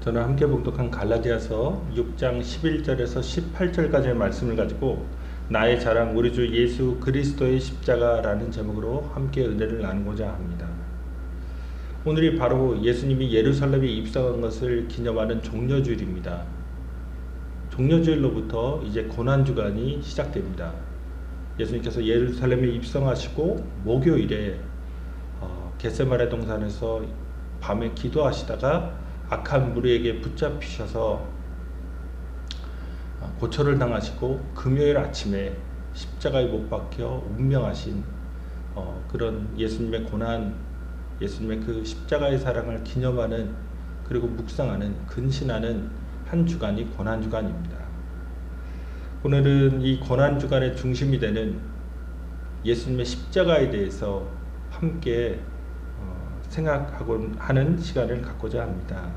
저는 함께 봉독한 갈라디아서 6장 11절에서 18절까지의 말씀을 가지고 나의 자랑 우리 주 예수 그리스도의 십자가라는 제목으로 함께 은혜를 나누고자 합니다. 오늘이 바로 예수님이 예루살렘에 입성한 것을 기념하는 종려주일입니다. 종려주일로부터 이제 고난주간이 시작됩니다. 예수님께서 예루살렘에 입성하시고 목요일에 겟세마네 동산에서 밤에 기도하시다가 악한 무리에게 붙잡히셔서 고초를 당하시고 금요일 아침에 십자가에 못 박혀 운명하신 그런 예수님의 고난, 예수님의 그 십자가의 사랑을 기념하는, 그리고 묵상하는, 근신하는 한 주간이 고난주간입니다. 오늘은 이 고난주간의 중심이 되는 예수님의 십자가에 대해서 함께 생각하고 하는 시간을 갖고자 합니다.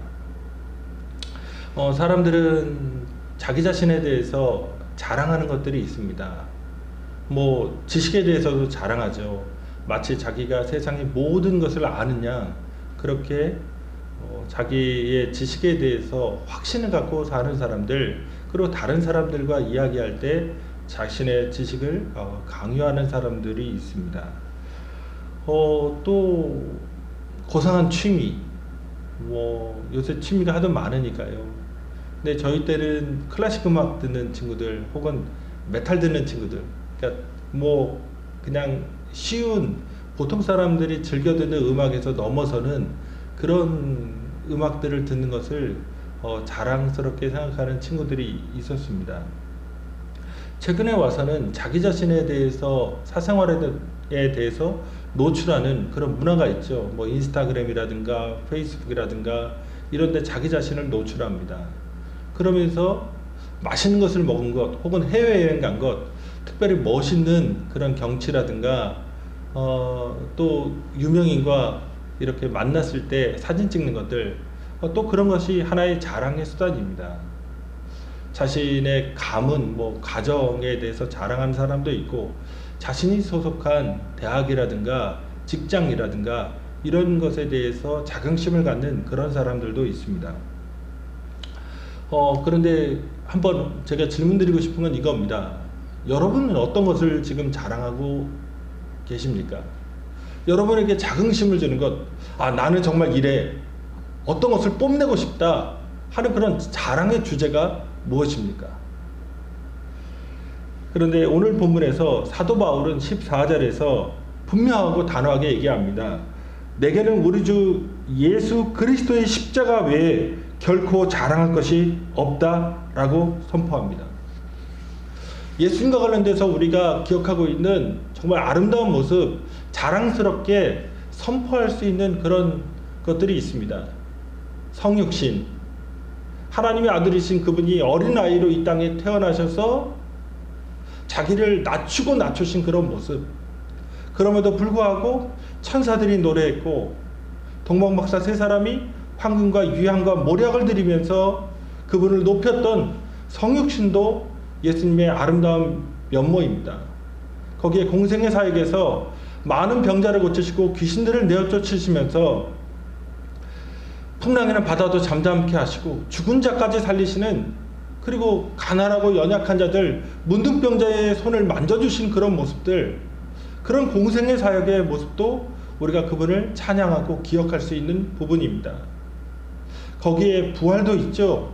사람들은 자기 자신에 대해서 자랑하는 것들이 있습니다. 지식에 대해서도 자랑하죠. 마치 자기가 세상의 모든 것을 아느냐, 그렇게 자기의 지식에 대해서 확신을 갖고 사는 사람들, 그리고 다른 사람들과 이야기할 때 자신의 지식을 강요하는 사람들이 있습니다. 또 고상한 취미, 요새 취미가 하도 많으니까요. 근데 저희 때는 클래식 음악 듣는 친구들, 혹은 메탈 듣는 친구들, 그러니까 그냥 쉬운 보통 사람들이 즐겨 듣는 음악에서 넘어서는 그런 음악들을 듣는 것을 자랑스럽게 생각하는 친구들이 있었습니다. 최근에 와서는 자기 자신에 대해서, 사생활에 대해서 노출하는 그런 문화가 있죠. 인스타그램이라든가 페이스북이라든가 이런 데 자기 자신을 노출합니다. 그러면서 맛있는 것을 먹은 것, 혹은 해외여행 간 것, 특별히 멋있는 그런 경치라든가 또 유명인과 이렇게 만났을 때 사진 찍는 것들, 또 그런 것이 하나의 자랑의 수단입니다. 자신의 가문, 가정에 대해서 자랑하는 사람도 있고, 자신이 소속한 대학이라든가 직장이라든가 이런 것에 대해서 자긍심을 갖는 그런 사람들도 있습니다. 그런데 한번 제가 질문드리고 싶은 건 이겁니다. 여러분은 어떤 것을 지금 자랑하고 계십니까? 여러분에게 자긍심을 주는 것, 나는 정말 이래, 어떤 것을 뽐내고 싶다 하는 그런 자랑의 주제가 무엇입니까? 그런데 오늘 본문에서 사도 바울은 14절에서 분명하고 단호하게 얘기합니다. 내게는 우리 주 예수 그리스도의 십자가 외에 결코 자랑할 것이 없다라고 선포합니다. 예수님과 관련돼서 우리가 기억하고 있는 정말 아름다운 모습, 자랑스럽게 선포할 수 있는 그런 것들이 있습니다. 성육신, 하나님의 아들이신 그분이 어린아이로 이 땅에 태어나셔서 자기를 낮추고 낮추신 그런 모습, 그럼에도 불구하고 천사들이 노래했고 동방박사 세 사람이 황금과 유향과 모략을 드리면서 그분을 높였던 성육신도 예수님의 아름다운 면모입니다. 거기에 공생의 사역에서 많은 병자를 고치시고 귀신들을 내어쫓으시면서 풍랑이나 바다도 잠잠케 하시고 죽은 자까지 살리시는, 그리고 가난하고 연약한 자들, 문둥병자의 손을 만져주신 그런 모습들, 그런 공생의 사역의 모습도 우리가 그분을 찬양하고 기억할 수 있는 부분입니다. 거기에 부활도 있죠.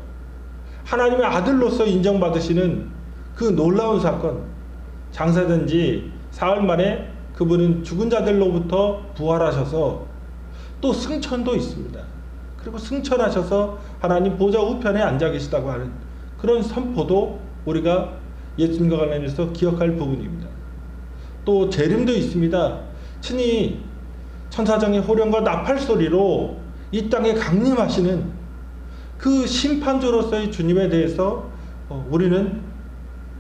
하나님의 아들로서 인정받으시는 그 놀라운 사건, 장사된 지 사흘 만에 그분은 죽은 자들로부터 부활하셔서 또 승천도 있습니다. 그리고 승천하셔서 하나님 보좌 우편에 앉아 계시다고 하는 그런 선포도 우리가 예수님과 관련해서 기억할 부분입니다. 또 재림도 있습니다. 친히 천사장의 호령과 나팔 소리로 이 땅에 강림하시는 그 심판주로서의 주님에 대해서 우리는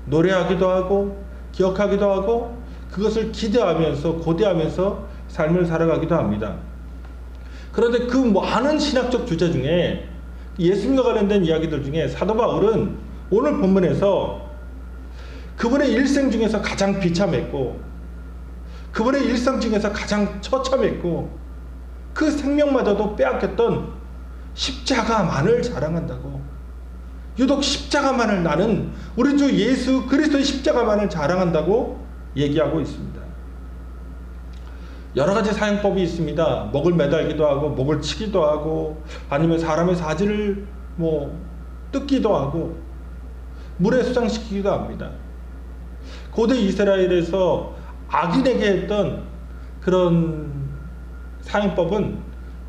노래하기도 하고 기억하기도 하고 그것을 기대하면서 고대하면서 삶을 살아가기도 합니다. 그런데 그 많은 신학적 주제 중에 예수님과 관련된 이야기들 중에 사도 바울은 오늘 본문에서 그분의 일생 중에서 가장 비참했고, 그분의 일생 중에서 가장 처참했고, 그 생명마저도 빼앗겼던 십자가만을 자랑한다고. 유독 십자가만을, 나는 우리 주 예수 그리스도의 십자가만을 자랑한다고 얘기하고 있습니다. 여러 가지 사용법이 있습니다. 목을 매달기도 하고, 목을 치기도 하고, 아니면 사람의 사지를 뜯기도 하고, 물에 수장시키기도 합니다. 고대 이스라엘에서 악인에게 했던 그런 사용법은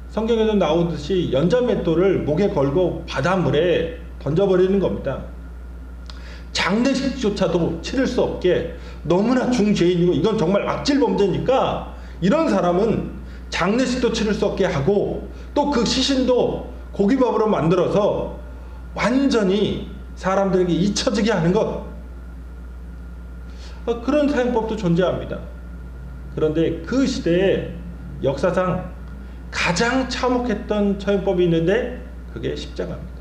성경에도 나오듯이 연자맷돌을 목에 걸고 바닷물에 던져버리는 겁니다. 장례식조차도 치를 수 없게, 너무나 중죄인이고 이건 정말 악질 범죄니까 이런 사람은 장례식도 치를 수 없게 하고, 또 그 시신도 고기밥으로 만들어서 완전히 사람들에게 잊혀지게 하는 것, 그런 사용법도 존재합니다. 그런데 그 시대에 역사상 가장 참혹했던 처형법이 있는데 그게 십자가입니다.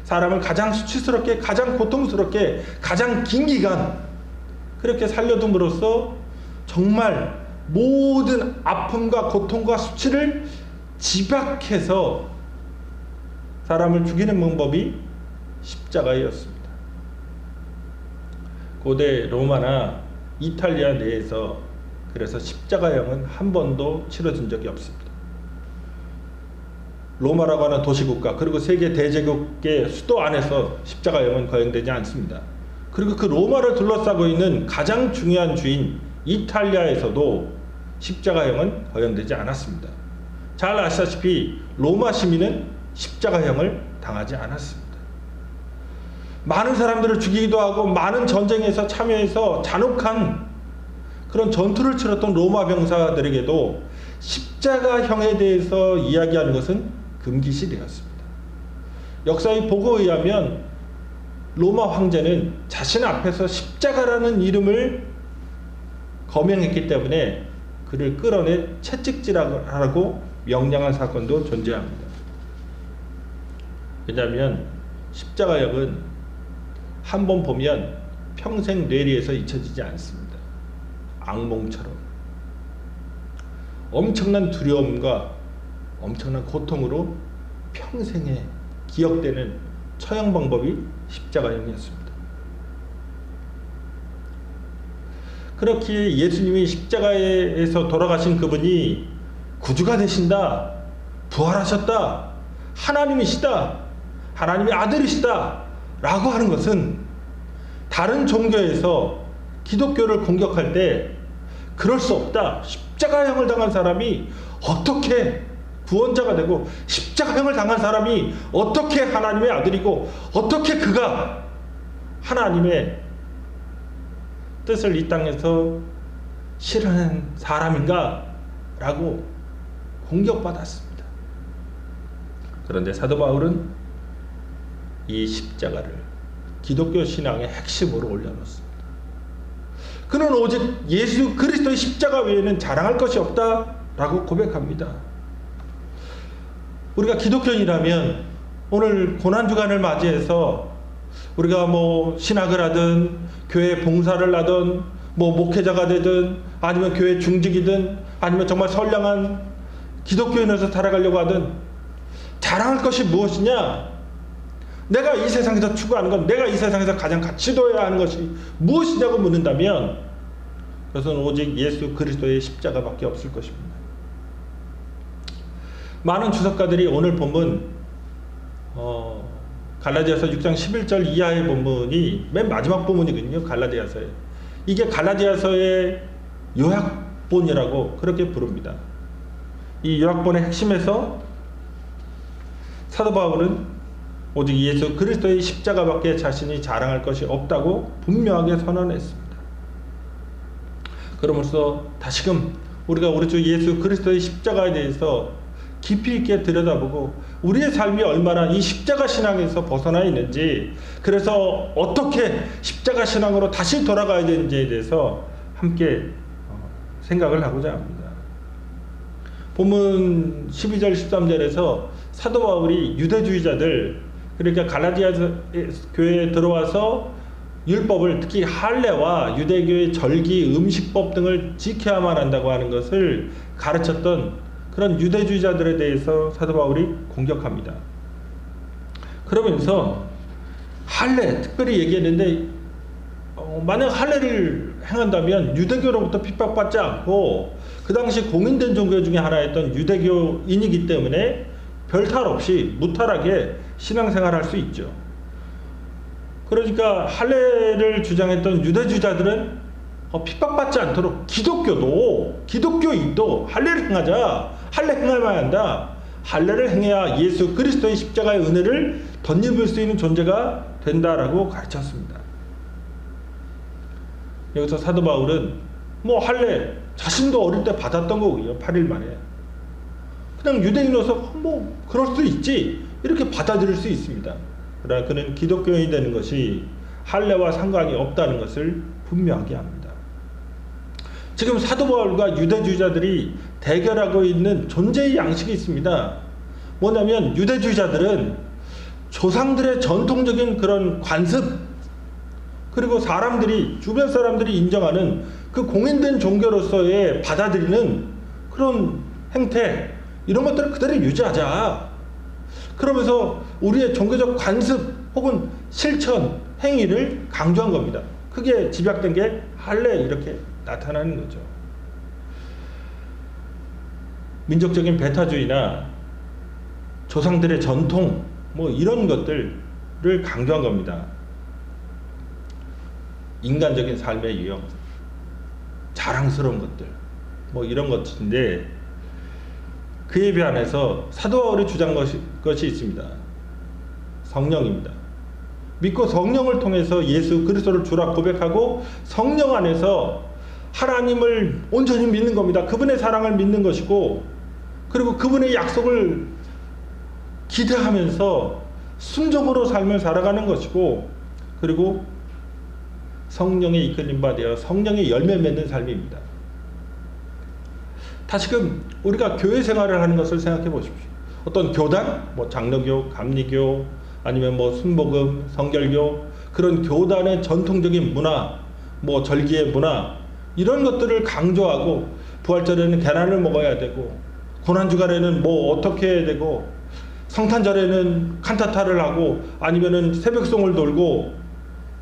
사람을 가장 수치스럽게, 가장 고통스럽게, 가장 긴 기간 그렇게 살려둠으로써 정말 모든 아픔과 고통과 수치를 집약해서 사람을 죽이는 방법이 십자가였습니다. 고대 로마나 이탈리아 내에서 그래서 십자가형은 한 번도 치러진 적이 없습니다. 로마라고 하는 도시국가, 그리고 세계 대제국의 수도 안에서 십자가형은 거행되지 않습니다. 그리고 그 로마를 둘러싸고 있는 가장 중요한 주인 이탈리아에서도 십자가형은 거행되지 않았습니다. 잘 아시다시피 로마 시민은 십자가형을 당하지 않았습니다. 많은 사람들을 죽이기도 하고 많은 전쟁에서 참여해서 잔혹한 그런 전투를 치렀던 로마 병사들에게도 십자가형에 대해서 이야기하는 것은 금기시되었습니다. 역사의 보고에 의하면 로마 황제는 자신 앞에서 십자가라는 이름을 거명했기 때문에 그를 끌어내 채찍질하라고 명령한 사건도 존재합니다. 왜냐하면 십자가형은 한 번 보면 평생 뇌리에서 잊혀지지 않습니다. 악몽처럼 엄청난 두려움과 엄청난 고통으로 평생에 기억되는 처형 방법이 십자가형이었습니다. 그렇게 예수님이 십자가에서 돌아가신 그분이 구주가 되신다, 부활하셨다, 하나님이시다, 하나님의 아들이시다 라고 하는 것은 다른 종교에서 기독교를 공격할 때 그럴 수 없다, 십자가형을 당한 사람이 어떻게 구원자가 되고, 십자가형을 당한 사람이 어떻게 하나님의 아들이고, 어떻게 그가 하나님의 뜻을 이 땅에서 실현한 사람인가 라고 공격받았습니다. 그런데 사도 바울은 이 십자가를 기독교 신앙의 핵심으로 올려놓습니다. 그는 오직 예수 그리스도의 십자가 외에는 자랑할 것이 없다라고 고백합니다. 우리가 기독교인이라면 오늘 고난주간을 맞이해서 우리가 신학을 하든 교회 봉사를 하든 목회자가 되든 아니면 교회 중직이든 아니면 정말 선량한 기독교인으로서 살아가려고 하든 자랑할 것이 무엇이냐? 내가 이 세상에서 추구하는 것, 내가 이 세상에서 가장 가치도해야 하는 것이 무엇이냐고 묻는다면 그것은 오직 예수 그리스도의 십자가밖에 없을 것입니다. 많은 주석가들이 오늘 본문 갈라디아서 6장 11절 이하의 본문이 맨 마지막 본문이거든요. 갈라디아서에. 이게 갈라디아서의 요약본이라고 그렇게 부릅니다. 이 요약본의 핵심에서 사도 바울은 오직 예수 그리스도의 십자가밖에 자신이 자랑할 것이 없다고 분명하게 선언했습니다. 그러면서 다시금 우리가 우리 주 예수 그리스도의 십자가에 대해서 깊이 있게 들여다보고 우리의 삶이 얼마나 이 십자가 신앙에서 벗어나 있는지, 그래서 어떻게 십자가 신앙으로 다시 돌아가야 되는지에 대해서 함께 생각을 하고자 합니다. 본문 12절 13절에서 사도 바울이 유대주의자들, 그러니까 갈라디아 교회에 들어와서 율법을, 특히 할례와 유대교의 절기, 음식법 등을 지켜야만 한다고 하는 것을 가르쳤던 그런 유대주의자들에 대해서 사도 바울이 공격합니다. 그러면서 할례 특별히 얘기했는데 만약 할례를 행한다면 유대교로부터 핍박받지 않고 그 당시 공인된 종교 중에 하나였던 유대교인이기 때문에 별탈 없이 무탈하게 신앙생활할 수 있죠. 그러니까 할례를 주장했던 유대주의자들은 핍박받지 않도록 기독교인도 할례를 행하자, 할례 행해야 한다, 할례를 행해야 예수 그리스도의 십자가의 은혜를 덧입을 수 있는 존재가 된다라고 가르쳤습니다. 여기서 사도 바울은 할례 자신도 어릴 때 받았던 거고요. 8일 만에 그냥 유대인으로서 그럴 수 있지 이렇게 받아들일 수 있습니다. 그러나 그는 기독교인이 되는 것이 할례와 상관이 없다는 것을 분명하게 합니다. 지금 사도 바울과 유대주의자들이 대결하고 있는 존재의 양식이 있습니다. 뭐냐면 유대주의자들은 조상들의 전통적인 그런 관습, 그리고 주변 사람들이 인정하는 그 공인된 종교로서의 받아들이는 그런 행태, 이런 것들을 그대로 유지하자. 그러면서 우리의 종교적 관습 혹은 실천, 행위를 강조한 겁니다. 그게 집약된 게 할례 이렇게 나타나는 거죠. 민족적인 배타주의나 조상들의 전통 이런 것들을 강조한 겁니다. 인간적인 삶의 유형, 자랑스러운 것들 이런 것인데 그에 비한해서 사도 바울이 주장한 것이 있습니다. 성령입니다. 믿고 성령을 통해서 예수 그리스도를 주라 고백하고 성령 안에서 하나님을 온전히 믿는 겁니다. 그분의 사랑을 믿는 것이고, 그리고 그분의 약속을 기대하면서 순종으로 삶을 살아가는 것이고, 그리고 성령에 이끌림 받아 성령의 열매 맺는 삶입니다. 다시금 우리가 교회 생활을 하는 것을 생각해 보십시오. 어떤 교단, 장로교, 감리교, 아니면 순복음, 성결교, 그런 교단의 전통적인 문화, 절기의 문화, 이런 것들을 강조하고, 부활절에는 계란을 먹어야 되고, 고난주간에는 어떻게 해야 되고, 성탄절에는 칸타타를 하고, 아니면은 새벽송을 돌고,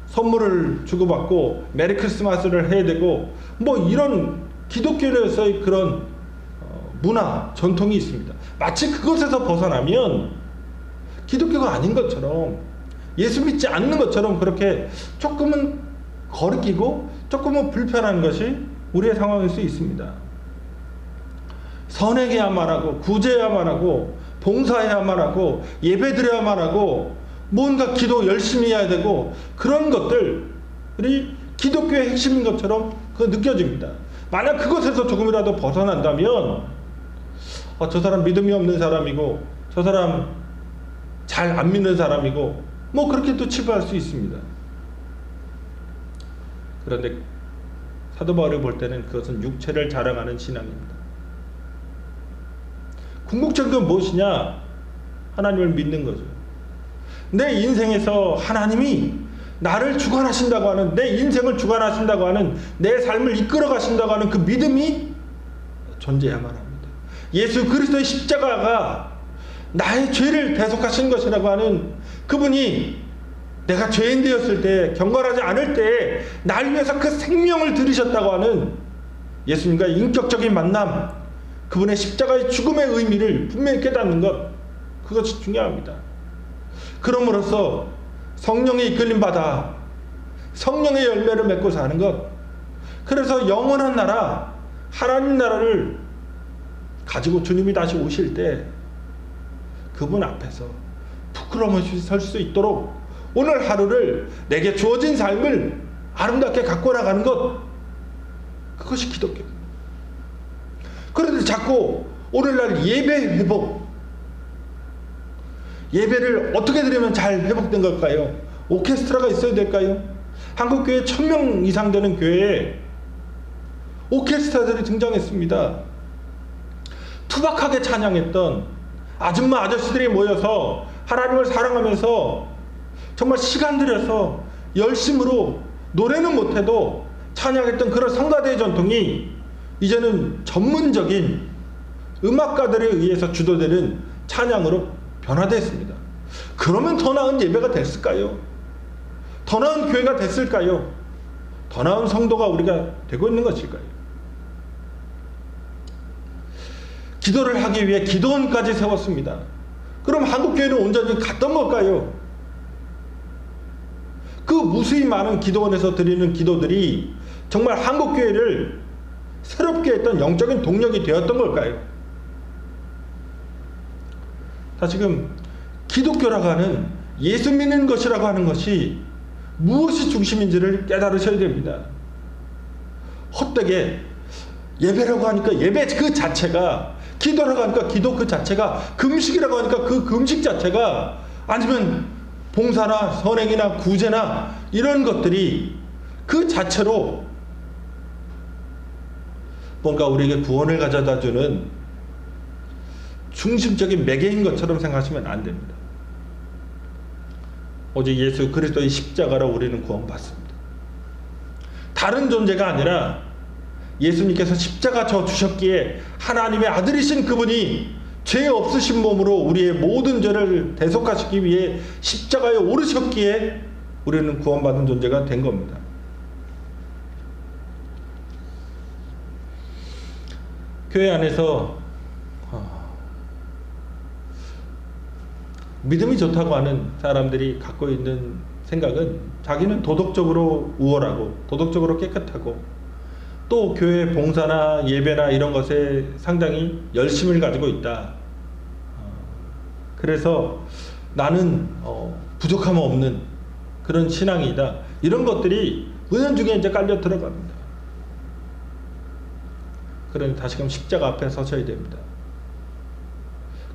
선물을 주고받고, 메리 크리스마스를 해야 되고, 이런 기독교에서의 그런 문화, 전통이 있습니다. 마치 그것에서 벗어나면 기독교가 아닌 것처럼, 예수 믿지 않는 것처럼 그렇게 조금은 거리끼고 조금은 불편한 것이 우리의 상황일 수 있습니다. 선행해야만 하고, 구제해야만 하고, 봉사해야만 하고, 예배드려야만 하고, 뭔가 기도 열심히 해야 되고, 그런 것들이 기독교의 핵심인 것처럼 느껴집니다. 만약 그것에서 조금이라도 벗어난다면 저 사람 믿음이 없는 사람이고, 저 사람 잘 안 믿는 사람이고, 그렇게 또 치부할 수 있습니다. 그런데 사도 바울이 볼 때는 그것은 육체를 자랑하는 신앙입니다. 궁극적인 건 무엇이냐? 하나님을 믿는 거죠. 내 인생에서 하나님이 나를 주관하신다고 하는, 내 인생을 주관하신다고 하는, 내 삶을 이끌어 가신다고 하는 그 믿음이 존재해야만 합니다. 예수 그리스도의 십자가가 나의 죄를 대속하신 것이라고 하는 그분이 내가 죄인 되었을 때, 경건하지 않을 때 날 위해서 그 생명을 들이셨다고 하는 예수님과의 인격적인 만남, 그분의 십자가의 죽음의 의미를 분명히 깨닫는 것, 그것이 중요합니다. 그럼으로써 성령의 이끌림 받아 성령의 열매를 맺고 사는 것, 그래서 영원한 나라, 하나님 나라를 가지고 주님이 다시 오실 때 그분 앞에서 부끄러움 없이 설 수 있도록 오늘 하루를, 내게 주어진 삶을 아름답게 갖고 나가는 것, 그것이 기독교입니다. 그런데 자꾸 오늘날 예배 회복, 예배를 어떻게 드리면 잘 회복된 걸까요? 오케스트라가 있어야 될까요? 한국교회 1000명 이상 되는 교회에 오케스트라들이 등장했습니다. 투박하게 찬양했던 아줌마 아저씨들이 모여서 하나님을 사랑하면서 정말 시간 들여서 열심으로 노래는 못해도 찬양했던 그런 성가대의 전통이 이제는 전문적인 음악가들에 의해서 주도되는 찬양으로 변화됐습니다. 그러면 더 나은 예배가 됐을까요? 더 나은 교회가 됐을까요? 더 나은 성도가 우리가 되고 있는 것일까요? 기도를 하기 위해 기도원까지 세웠습니다. 그럼 한국교회는 온전히 갔던 걸까요? 그 무수히 많은 기도원에서 드리는 기도들이 정말 한국교회를 새롭게 했던 영적인 동력이 되었던 걸까요? 다시금 기독교라고 하는 예수 믿는 것이라고 하는 것이 무엇이 중심인지를 깨달으셔야 됩니다. 헛되게 예배라고 하니까 예배 그 자체가, 기도라고 하니까 기도 그 자체가, 금식이라고 하니까 그 금식 자체가, 아니면 봉사나 선행이나 구제나 이런 것들이 그 자체로 뭔가 우리에게 구원을 가져다주는 중심적인 매개인 것처럼 생각하시면 안 됩니다. 오직 예수 그리스도의 십자가로 우리는 구원받습니다. 다른 존재가 아니라 예수님께서 십자가 져 주셨기에 하나님의 아들이신 그분이 죄 없으신 몸으로 우리의 모든 죄를 대속하시기 위해 십자가에 오르셨기에 우리는 구원받은 존재가 된 겁니다. 교회 안에서 믿음이 좋다고 하는 사람들이 갖고 있는 생각은 자기는 도덕적으로 우월하고 도덕적으로 깨끗하고 또 교회 봉사나 예배나 이런 것에 상당히 열심을 가지고 있다. 그래서 나는 부족함 없는 그런 신앙이다. 이런 것들이 은연중에 이제 깔려 들어갑니다. 그러니 다시금 십자가 앞에 서셔야 됩니다.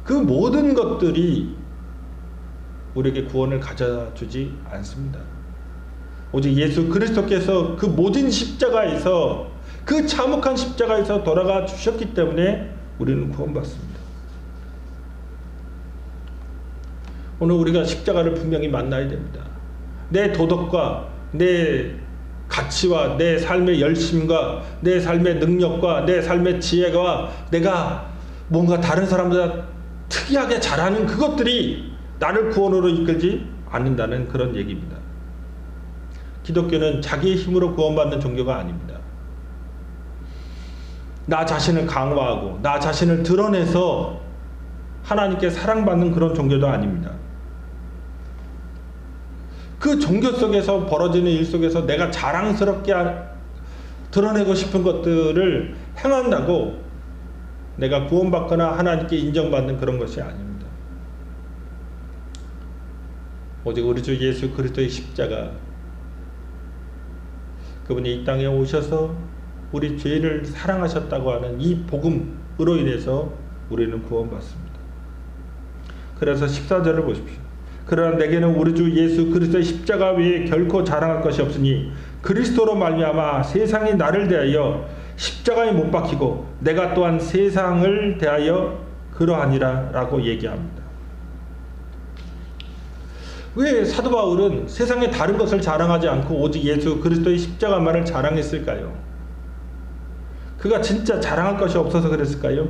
그 모든 것들이 우리에게 구원을 가져주지 않습니다. 오직 예수 그리스도께서 그 모진 십자가에서, 그 참혹한 십자가에서 돌아가 주셨기 때문에 우리는 구원받습니다. 오늘 우리가 십자가를 분명히 만나야 됩니다. 내 도덕과 내 가치와 내 삶의 열심과 내 삶의 능력과 내 삶의 지혜가 내가 뭔가 다른 사람보다 특이하게 잘하는 그것들이 나를 구원으로 이끌지 않는다는 그런 얘기입니다. 기독교는 자기의 힘으로 구원받는 종교가 아닙니다. 나 자신을 강화하고 나 자신을 드러내서 하나님께 사랑받는 그런 종교도 아닙니다. 그 종교 속에서 벌어지는 일 속에서 내가 자랑스럽게 드러내고 싶은 것들을 행한다고 내가 구원받거나 하나님께 인정받는 그런 것이 아닙니다. 오직 우리 주 예수 그리스도의 십자가, 그분이 이 땅에 오셔서 우리 죄를 사랑하셨다고 하는 이 복음으로 인해서 우리는 구원받습니다. 그래서 14절을 보십시오. 그러나 내게는 우리 주 예수 그리스도의 십자가 외에 결코 자랑할 것이 없으니 그리스도로 말미암아 세상이 나를 대하여 십자가에 못 박히고 내가 또한 세상을 대하여 그러하니라 라고 얘기합니다. 왜 사도 바울은 세상의 다른 것을 자랑하지 않고 오직 예수 그리스도의 십자가만을 자랑했을까요? 그가 진짜 자랑할 것이 없어서 그랬을까요?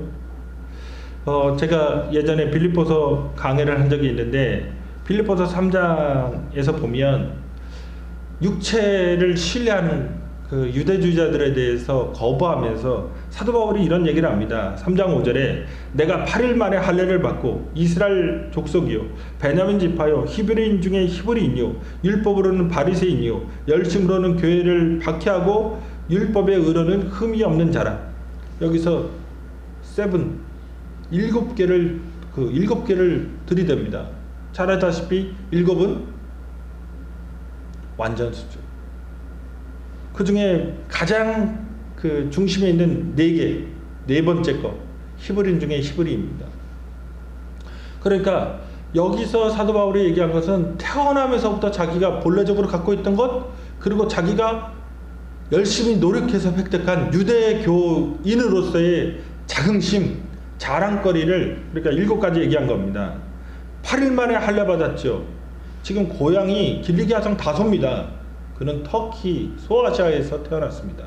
제가 예전에 빌립보서 강해를 한 적이 있는데 빌립보서 3장에서 보면 육체를 신뢰하는 그 유대주의자들에 대해서 거부하면서 사도 바울이 이런 얘기를 합니다. 3장 5절에 내가 8일 만에 할례를 받고 이스라엘 족속이요 베냐민 지파요 히브리인 중에 히브리인이요 율법으로는 바리새인이요 열심으로는 교회를 박해하고 율법의 의로는 흠이 없는 자라. 여기서 일곱 개를 들이댑니다. 잘 알다시피 일곱은 완전수죠. 그 중에 가장 그 중심에 있는 네 번째 거, 히브리인 중에 히브리입니다. 그러니까 여기서 사도 바울이 얘기한 것은 태어나면서부터 자기가 본래적으로 갖고 있던 것, 그리고 자기가 열심히 노력해서 획득한 유대교인으로서의 자긍심, 자랑거리를 그러니까 7가지 얘기한 겁니다. 8일 만에 할례 받았죠. 지금 고향이 길리기 하성 다소입니다. 그는 터키 소아시아에서 태어났습니다.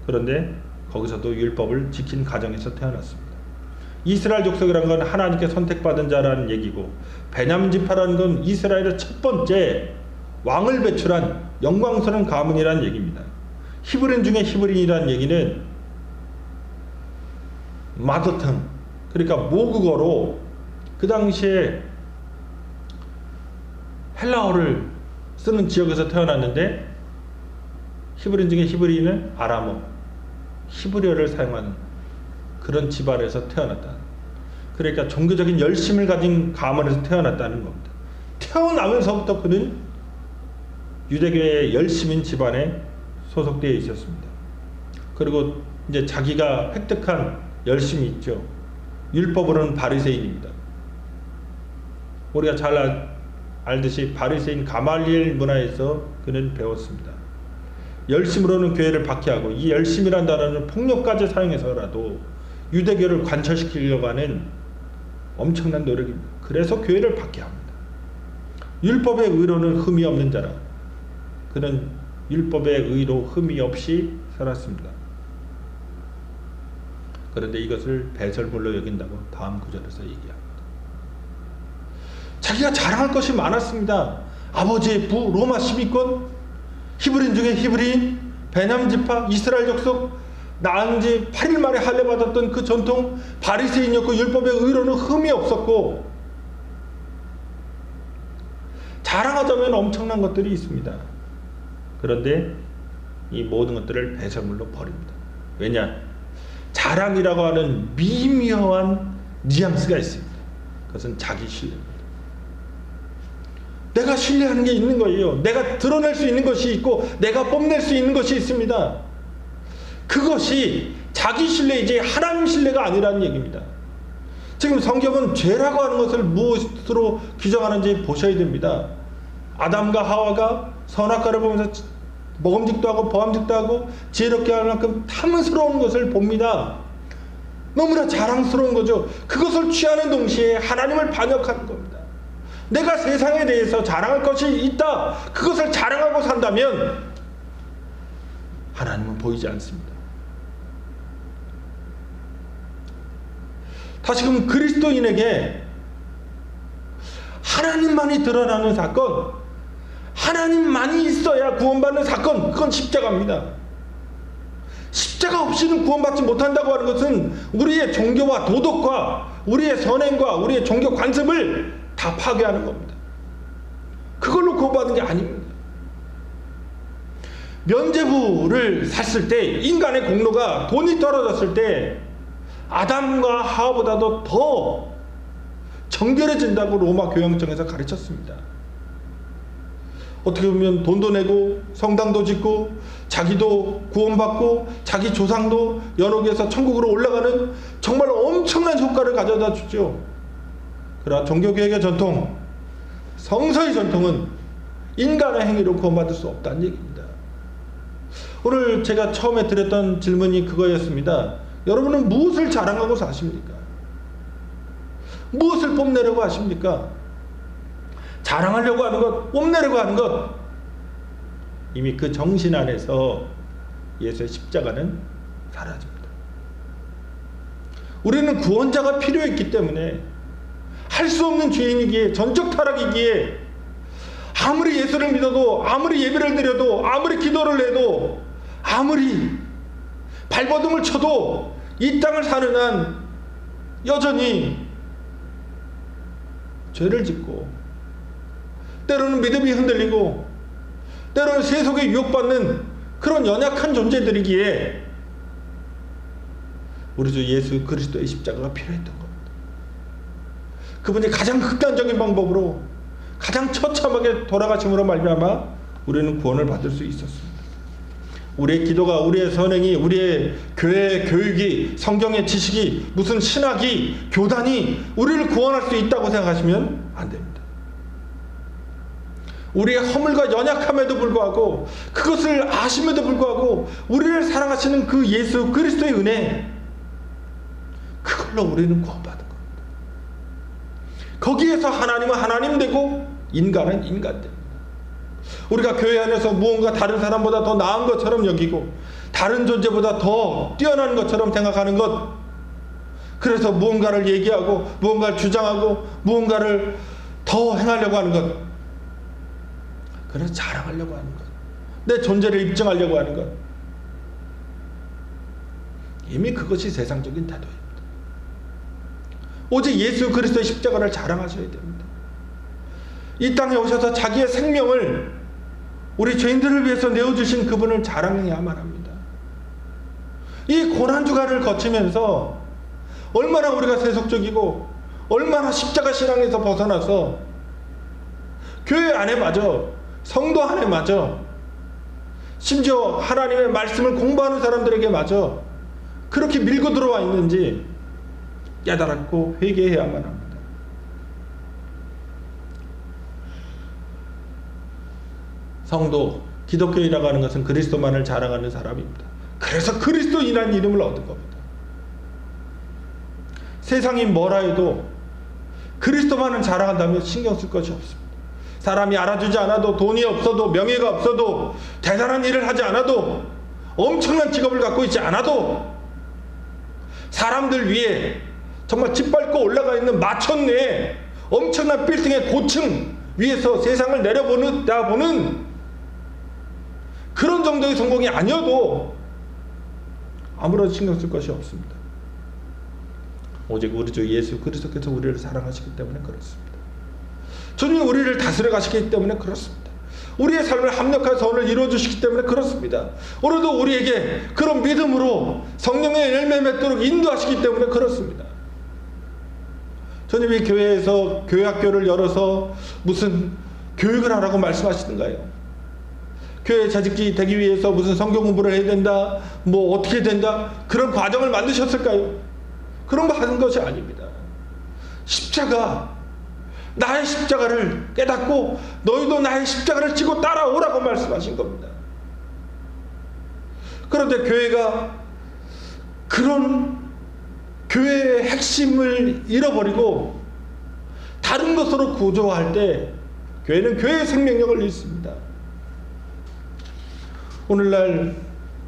그런데 거기서도 율법을 지킨 가정에서 태어났습니다. 이스라엘 족속이라는 건 하나님께 선택받은 자라는 얘기고, 베냐민 지파라는 건 이스라엘의 첫 번째 왕을 배출한 영광스러운 가문이라는 얘기입니다. 히브리인 중에 히브리인이라는 얘기는 마더텅, 그러니까 모국어로 그 당시에 헬라어를 쓰는 지역에서 태어났는데, 히브리인 중에 히브리인은 아람어, 히브리어를 사용하는 그런 집안에서 태어났다. 그러니까 종교적인 열심을 가진 가문에서 태어났다는 겁니다. 태어나면서부터 그는 유대교의 열심인 집안에 소속되어 있었습니다. 그리고 이제 자기가 획득한 열심이 있죠. 율법으로는 바리새인입니다. 우리가 잘 알듯이 바리새인 가말리엘 문화에서 그는 배웠습니다. 열심으로는 교회를 박해하고, 이 열심이라는 단어는 폭력까지 사용해서라도 유대교를 관철시키려고 하는 엄청난 노력입니다. 그래서 교회를 박해합니다. 율법의 의로는 흠이 없는 자라. 그는 율법의 의로 흠이 없이 살았습니다. 그런데 이것을 배설물로 여긴다고 다음 구절에서 얘기합니다. 자기가 자랑할 것이 많았습니다. 아버지의 부 로마 시민권, 히브리인 중에 히브리인, 베냐민 지파, 이스라엘 족속, 낳은 지 8일 만에 할례 받았던 그 전통, 바리새인이었고 율법의 의로는 흠이 없었고, 자랑하자면 엄청난 것들이 있습니다. 그런데 이 모든 것들을 배설물로 버립니다. 왜냐? 자랑이라고 하는 미묘한 뉘앙스가 있습니다. 그것은 자기 신뢰입니다. 내가 신뢰하는 게 있는 거예요. 내가 드러낼 수 있는 것이 있고 내가 뽐낼 수 있는 것이 있습니다. 그것이 자기 신뢰이지 하나님 신뢰가 아니라는 얘기입니다. 지금 성경은 죄라고 하는 것을 무엇으로 규정하는지 보셔야 됩니다. 아담과 하와가 선악과를 보면서 먹음직도 하고 보암직도 하고 지혜롭게 할 만큼 탐스러운 것을 봅니다. 너무나 자랑스러운 거죠. 그것을 취하는 동시에 하나님을 반역하는 겁니다. 내가 세상에 대해서 자랑할 것이 있다, 그것을 자랑하고 산다면 하나님은 보이지 않습니다. 다시금 그리스도인에게 하나님만이 드러나는 사건, 하나님만이 있어야 구원받는 사건, 그건 십자가입니다. 십자가 없이는 구원받지 못한다고 하는 것은 우리의 종교와 도덕과 우리의 선행과 우리의 종교 관습을 다 파괴하는 겁니다. 그걸로 구원받는 게 아닙니다. 면죄부를 샀을 때, 인간의 공로가 돈이 떨어졌을 때 아담과 하와보다도 더 정결해진다고 로마 교황청에서 가르쳤습니다. 어떻게 보면 돈도 내고 성당도 짓고 자기도 구원받고 자기 조상도 연옥에서 천국으로 올라가는 정말 엄청난 효과를 가져다 주죠. 그러나 종교개혁의 전통, 성서의 전통은 인간의 행위로 구원받을 수 없다는 얘기입니다. 오늘 제가 처음에 드렸던 질문이 그거였습니다. 여러분은 무엇을 자랑하고 사십니까? 무엇을 뽐내려고 하십니까? 자랑하려고 하는 것, 뽐내려고 하는 것, 이미 그 정신 안에서 예수의 십자가는 사라집니다. 우리는 구원자가 필요했기 때문에, 할 수 없는 죄인이기에, 전적 타락이기에, 아무리 예수를 믿어도, 아무리 예배를 드려도, 아무리 기도를 해도, 아무리 발버둥을 쳐도 이 땅을 사는 한 여전히 죄를 짓고, 때로는 믿음이 흔들리고, 때로는 세속에 유혹받는 그런 연약한 존재들이기에 우리 주 예수 그리스도의 십자가가 필요했던 겁니다. 그분이 가장 극단적인 방법으로 가장 처참하게 돌아가심으로 말미암아 우리는 구원을 받을 수 있었습니다. 우리의 기도가, 우리의 선행이, 우리의 교회 교육이, 성경의 지식이, 무슨 신학이, 교단이 우리를 구원할 수 있다고 생각하시면 안 됩니다. 우리의 허물과 연약함에도 불구하고, 그것을 아심에도 불구하고 우리를 사랑하시는 그 예수 그리스도의 은혜, 그걸로 우리는 구원받은 겁니다. 거기에서 하나님은 하나님 되고 인간은 인간 됩니다. 우리가 교회 안에서 무언가 다른 사람보다 더 나은 것처럼 여기고 다른 존재보다 더 뛰어난 것처럼 생각하는 것, 그래서 무언가를 얘기하고 무언가를 주장하고 무언가를 더 행하려고 하는 것, 그래서 자랑하려고 하는 것, 내 존재를 입증하려고 하는 것, 이미 그것이 세상적인 태도입니다. 오직 예수 그리스도의 십자가를 자랑하셔야 됩니다. 이 땅에 오셔서 자기의 생명을 우리 죄인들을 위해서 내어주신 그분을 자랑해야만 합니다. 이 고난주간을 거치면서 얼마나 우리가 세속적이고 얼마나 십자가 신앙에서 벗어나서 교회 안에마저, 성도 안에마저, 심지어 하나님의 말씀을 공부하는 사람들에게마저 그렇게 밀고 들어와 있는지 깨달았고 회개해야만 합니다. 성도, 기독교인이라고 하는 것은 그리스도만을 자랑하는 사람입니다. 그래서 그리스도인이라는 이름을 얻은 겁니다. 세상이 뭐라 해도 그리스도만을 자랑한다면 신경 쓸 것이 없습니다. 사람이 알아주지 않아도, 돈이 없어도, 명예가 없어도, 대단한 일을 하지 않아도, 엄청난 직업을 갖고 있지 않아도, 사람들 위에 정말 짓밟고 올라가 있는 마천루에 엄청난 빌딩의 고층 위에서 세상을 내려다보는 그런 정도의 성공이 아니어도 아무런 신경 쓸 것이 없습니다. 오직 우리 주 예수 그리스도께서 우리를 사랑하시기 때문에 그렇습니다. 주님이 우리를 다스려 가시기 때문에 그렇습니다. 우리의 삶을 합력한 선을 이루어주시기 때문에 그렇습니다. 오늘도 우리에게 그런 믿음으로 성령의 열매 맺도록 인도하시기 때문에 그렇습니다. 주님이 교회에서 교회학교를 열어서 무슨 교육을 하라고 말씀하시는가요? 교회 재직이 되기 위해서 무슨 성경 공부를 해야 된다, 뭐 어떻게 된다, 그런 과정을 만드셨을까요? 그런 거 하는 것이 아닙니다. 십자가, 나의 십자가를 깨닫고 너희도 나의 십자가를 지고 따라오라고 말씀하신 겁니다. 그런데 교회가 그런 교회의 핵심을 잃어버리고 다른 것으로 구조할 때 교회는 교회의 생명력을 잃습니다. 오늘날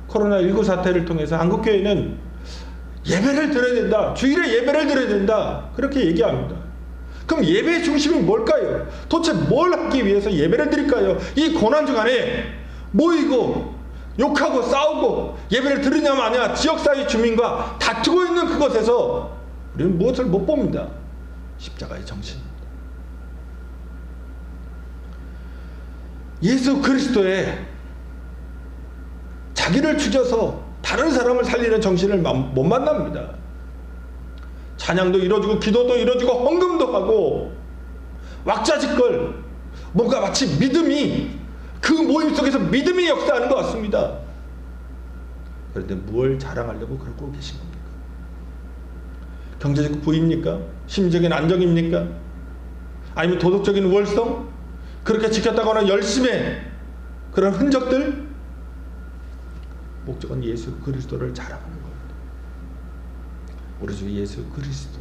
코로나19 사태를 통해서 한국교회는 예배를 드려야 된다, 주일에 예배를 드려야 된다, 그렇게 얘기합니다. 그럼 예배의 중심이 뭘까요? 도대체 뭘 하기 위해서 예배를 드릴까요? 이 고난주간에 모이고 욕하고 싸우고 예배를 드리냐 마냐 지역사회 주민과 다투고 있는 그것에서 우리는 무엇을 못 봅니다. 십자가의 정신입니다. 예수 그리스도의 자기를 죽여서 다른 사람을 살리는 정신을 못 만납니다. 찬양도 이루어지고 기도도 이루어지고 헌금도 하고 왁자지껄 뭔가 마치 믿음이 그 모임 속에서 믿음이 역사하는 것 같습니다. 그런데 무엇을 자랑하려고 그러고 계신 겁니까? 경제적 부입니까? 심리적인 안정입니까? 아니면 도덕적인 우월성? 그렇게 지켰다거나 열심의 그런 흔적들? 목적은 예수 그리스도를 자랑하는 겁니다. 우리 주 예수 그리스도,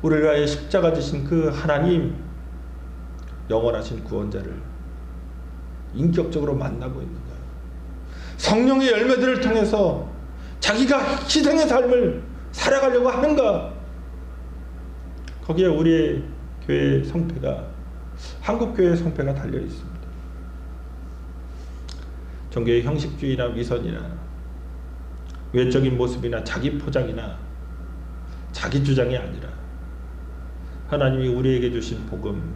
우리를 위하여 십자가 지신 그 하나님, 영원하신 구원자를 인격적으로 만나고 있는 거예요. 성령의 열매들을 통해서 자기가 희생의 삶을 살아가려고 하는가? 거기에 우리의 교회 성패가, 한국교회 성패가 달려 있습니다. 종교의 형식주의나 위선이나 외적인 모습이나 자기 포장이나 자기 주장이 아니라 하나님이 우리에게 주신 복음,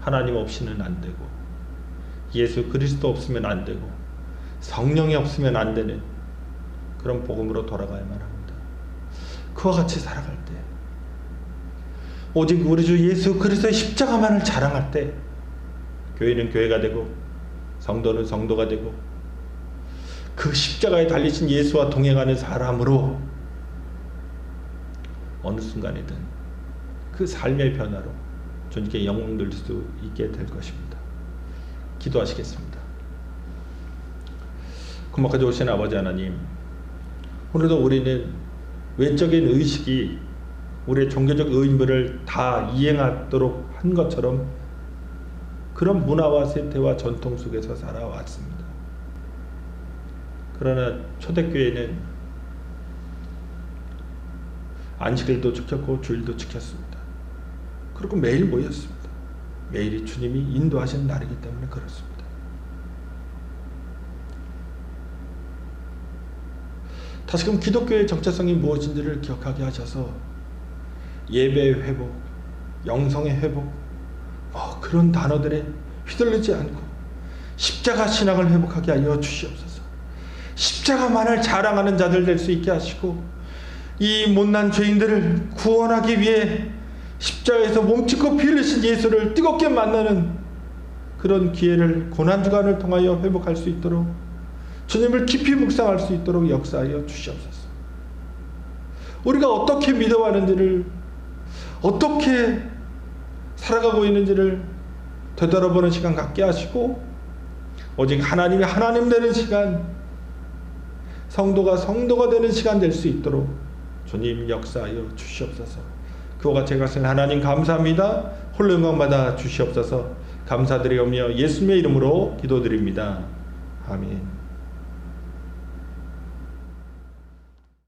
하나님 없이는 안 되고 예수 그리스도 없으면 안 되고 성령이 없으면 안 되는 그런 복음으로 돌아가야만 합니다. 그와 같이 살아갈 때, 오직 우리 주 예수 그리스도의 십자가만을 자랑할 때 교회는 교회가 되고 성도는 성도가 되고 그 십자가에 달리신 예수와 동행하는 사람으로 어느 순간이든 그 삶의 변화로 주님께 영광 돌릴 수 있게 될 것입니다. 기도하시겠습니다. 고막까지 오신 아버지 하나님, 오늘도 우리는 외적인 의식이 우리의 종교적 의무를 다 이행하도록 한 것처럼 그런 문화와 세태와 전통 속에서 살아왔습니다. 그러나 초대교회는 안식일도 지켰고 주일도 지켰습니다. 그리고 매일 모였습니다. 매일이 주님이 인도하신 날이기 때문에 그렇습니다. 다시금 기독교의 정체성이 무엇인지를 기억하게 하셔서 예배의 회복, 영성의 회복, 그런 단어들에 휘둘리지 않고 십자가 신앙을 회복하게 하여 주시옵소서. 십자가만을 자랑하는 자들 될 수 있게 하시고 이 못난 죄인들을 구원하기 위해 십자가에서 몸짓고 피 흘리신 예수를 뜨겁게 만나는 그런 기회를 고난주간을 통하여 회복할 수 있도록 주님을 깊이 묵상할 수 있도록 역사하여 주시옵소서. 우리가 어떻게 믿어가는지를, 어떻게 살아가고 있는지를 되돌아보는 시간 갖게 하시고 오직 하나님이 하나님 되는 시간, 성도가 성도가 되는 시간 될 수 있도록 주님 역사하여 주시옵소서. 그와 같이 하신 하나님 감사합니다. 홀로 영광받아 주시옵소서. 감사드리오며 예수님의 이름으로 기도드립니다. 아멘.